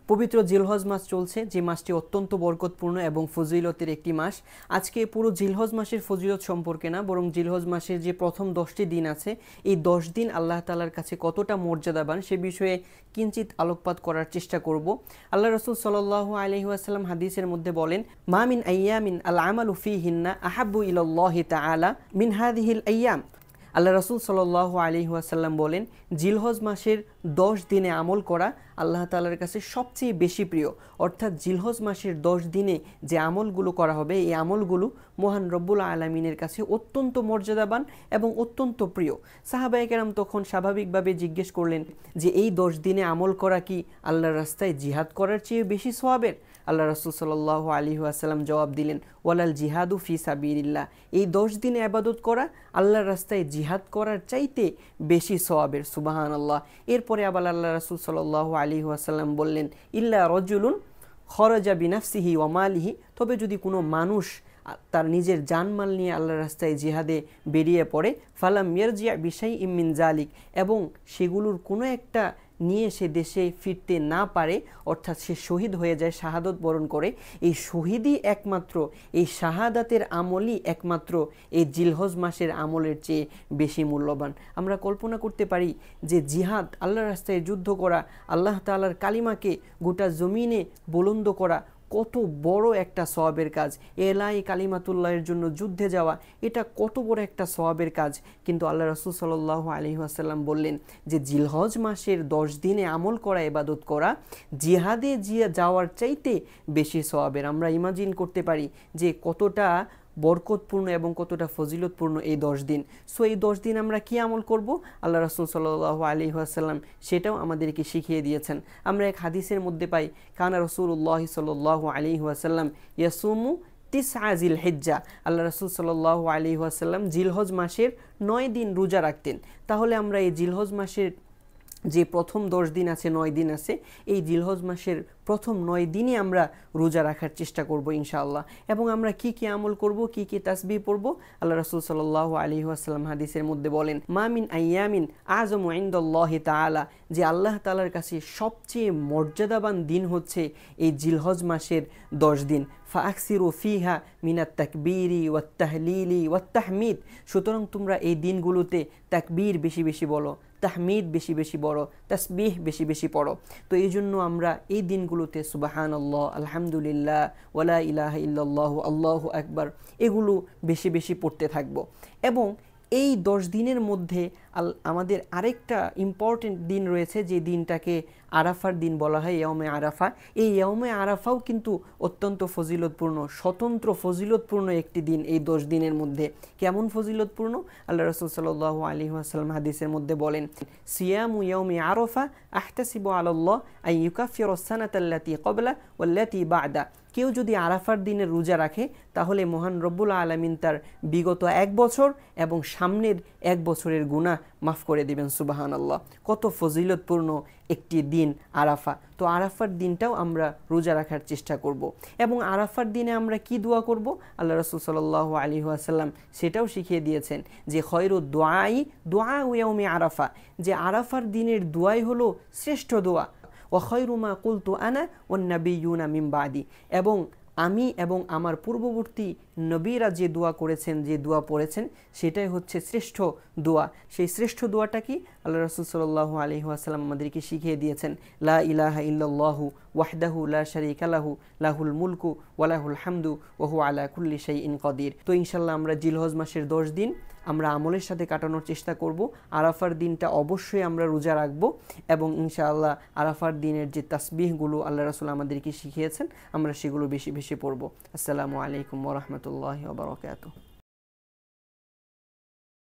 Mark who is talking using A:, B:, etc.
A: পবিত্র জিলহজ মাস চলছে, যে মাসটি অত্যন্ত বরকতপূর্ণ এবং ফজিলতের একটি মাস। আজকে পুরো জিলহজ মাসের ফজিলত সম্পর্কে না, বরং জিলহজ মাসের যে প্রথম 10টি দিন আছে, এই 10 দিন আল্লাহ তাআলার কাছে কতটা মর্যাদাবান সে বিষয়ে কিঞ্চিত আলোকপাত করার চেষ্টা করব। আল্লাহ রাসূল সাল্লাল্লাহু আলাইহি ওয়াসাল্লাম হাদিসের মধ্যে বলেন, মা মিন আইয়ামিন আল আমালু ফিহিন্না আহাব্বু ইলাল্লাহি তাআলা মিন হাযিহিল আইয়াম। আল্লাহ রাসূল সাল্লাল্লাহু আলাইহি ওয়াসাল্লাম বলেন, জিলহজ মাসের 10 দিনে আমল করা আল্লাহ তাআলার কাছে সবচেয়ে বেশি প্রিয়। অর্থাৎ জিলহজ মাসের 10 দিনে যে আমলগুলো করা হবে, এই আমলগুলো মহান রব্বুল আলামিনের কাছে অত্যন্ত মর্যাদাবান এবং অত্যন্ত প্রিয়। সাহাবায়ে কেরাম তখন স্বাভাবিকভাবে জিজ্ঞেস করলেন যে এই 10 দিনে আমল করা কি আল্লাহর রাস্তায় জিহাদ করার চেয়ে বেশি সওয়াবের? আল্লাহ রাসূল সাল্লাল্লাহু আলাইহি ওয়াসাল্লাম জবাব দিলেন, ওয়ালাল জিহাদু ফি সাবিলিল্লাহ, এই 10 দিনে ইবাদত করা আল্লাহর রাস্তায় জিহাদ করার চাইতে বেশি সওয়াবের। সুবহানাল্লাহ। এরপরে আবার আল্লাহ রাসূল সাল্লাল্লাহু আলাইহি ওয়াসাল্লাম বললেন, ইল্লা রাজুলুন খরাজা বিনাফসিহি ওয়া মালিহি, তবে যদি কোনো মানুষ তার নিজের জানমাল নিয়ে আল্লাহর রাস্তায় জিহাদে বেরিয়ে পড়ে, ফালাম ইয়ারজি বিশাইইম মিন জালিক, এবং সেগুলোর কোনো একটা নিয়ে সে দেশে ফিরতে না পারে, অর্থাৎ সে শহীদ হয়ে যায়, শাহাদত বরণ করে, এই শহীদই একমাত্র, এই শাহাদাতের আমলই একমাত্র এই জিলহজ মাসের আমলের চেয়ে বেশি মূল্যবান। আমরা কল্পনা করতে পারি যে জিহাদ, আল্লাহর রাস্তায় যুদ্ধ করা, আল্লাহ তাআলার কালিমাকে গোটা জমিনে বুলন্দ করা কত বড় একটা সওয়াবের কাজ। এলাই কালিমাতুল্লাহের জন্য যুদ্ধে যাওয়া, এটা কত বড় একটা সওয়াবের কাজ। কিন্তু আল্লাহ রাসূল সাল্লাল্লাহু আলাইহি ওয়াসাল্লাম বললেন যে জিলহজ মাসের 10 দিনে আমল করা, ইবাদত করা জিহাদে যাওয়ার চাইতে বেশি সওয়াবের। আমরা ইমাজিন করতে পারি যে কতটা বরকতপূর্ণ এবং কতটা ফজিলতপূর্ণ এই 10 দিন। সো এই 10 দিন আমরা কি আমল করব, আল্লাহ রাসূল সাল্লাল্লাহু আলাইহি ওয়াসাল্লাম সেটাও আমাদেরকে শিখিয়ে দিয়েছেন। আমরা এক হাদিসের মধ্যে পাই, কানা রাসূলুল্লাহ সাল্লাল্লাহু আলাইহি ওয়াসাল্লাম ইয়াসুমু তিসআ জিলহিজ্জা, আল্লাহ রাসূল সাল্লাল্লাহু আলাইহি ওয়াসাল্লাম জিলহজ মাসের 9 দিন রোজা রাখতেন। তাহলে আমরা এই জিলহজ মাসের যে প্রথম 10 দিন আছে, 9 দিন আছে, এই জিলহজ মাসের প্রথম 9 দিনে আমরা রোজা রাখার চেষ্টা করব ইনশাআল্লাহ। এবং আমরা কি কি আমল করব, কি কি তাসবিহ পড়ব, আল্লাহ রাসূল সাল্লাল্লাহু আলাইহি ওয়াসাল্লাম হাদিসের মধ্যে বলেন, মা মিন আইয়ামিন আযমু ইনদাল্লাহি তাআলা, যে আল্লাহ তাআলার কাছে সবচেয়ে মর্যাদাবান দিন হচ্ছে এই জিলহজ মাসের 10 দিন। ফাআকসিরু ফিহা মিনাত তাকবীরি ওয়াত তাহলিলি ওয়াত তাহমিদ, সুতরাং তোমরা এই দিনগুলোতে তাকবীর বেশি বেশি বলো, তাহমিদ বেশি বেশি পড়ো, তাসবিহ বেশি বেশি পড়ো। তো এই জন্য আমরা এই দিনগুলোতে সুবহানাল্লাহ, আলহামদুলিল্লাহ, ওয়ালা ইলাহা ইল্লাল্লাহু, আল্লাহু আকবার, এগুলো বেশি বেশি পড়তে থাকবো। এবং এই 10 দিনের মধ্যে আমাদের আরেকটা ইম্পর্টেন্ট দিন রয়েছে, যে দিনটাকে আরাফার দিন বলা হয়, ইয়াউমে আরাফা। এই ইয়াউমে আরাফাও কিন্তু অত্যন্ত ফজিলতপূর্ণ, স্বতন্ত্র ফজিলতপূর্ণ একটি দিন এই 10 দিনের মধ্যে। কেমন ফজিলতপূর্ণ? আল্লাহ রাসূল সাল্লাল্লাহু আলাইহি ওয়াসাল্লাম হাদিসের মধ্যে বলেন, সিয়ামু ইয়াউমি আরাফা আহতাসিবু আলাল্লাহ আন ইউকাফিরাস সানাতাল্লাতী ক্বাবলা ওয়াল্লাতী বা'দা, কেউ যদি আরাফার দিনে রোজা রাখে তাহলে মহান রব্বুল আলামিন তার বিগত 1 বছর এবং সামনের 1 বছরের গুনাহ মাফ করে দিবেন। সুবহানাল্লাহ, কত ফজিলতপূর্ণ একটি দিন আরাফা। তো আরাফার দিনটাও আমরা রোজা রাখার চেষ্টা করব। এবং আরাফার দিনে আমরা কি দোয়া করব, আল্লাহ রাসূল সাল্লাল্লাহু আলাইহি ওয়াসাল্লাম সেটাও শিখিয়ে দিয়েছেন যে খয়রুদ দুআই দুআউ ইয়াউমি আরাফা, যে আরাফার দিনের দোয়াই হলো শ্রেষ্ঠ দোয়া। ওয়া খয়রু মা কুলতু আনা ওয়ান নাবিয়্যুনা মিন বাদি, এবং আমি এবং আমার পূর্ববর্তী নবীরা যে দোয়া করেছেন, যে দোয়া পড়েছেন, সেটাই হচ্ছে শ্রেষ্ঠ দোয়া। সেই শ্রেষ্ঠ দোয়াটা কি? আল্লাহ রাসূল সাল্লাল্লাহু আলাইহি ওয়াসাল্লাম আমাদেরকে শিখিয়ে দিয়েছেন, লা ইলাহা ইল্লাল্লাহু ওয়াহদাহু লা শারীকা লাহু লাহুল মুলকু ওয়া লাহুল হামদু ওয়া হুয়া আলা কুল্লি শাইইন কাদির। তো ইনশাআল্লাহ আমরা জিলহজ মাসের 10 দিন আমরা আমলের সাথে কাটানোর চেষ্টা করব। আরাফার দিনটা অবশ্যই আমরা রোজা রাখব, এবং ইনশাআল্লাহ আরাফার দিনের যে তাসবিহগুলো আল্লাহ রাসূল আমাদেরকে শিখিয়েছেন আমরা সেগুলো বেশি বেশি পড়ব। আসসালামু আলাইকুম ওয়া রাহমাতুল্লাহি ওয়া বারাকাতুহু।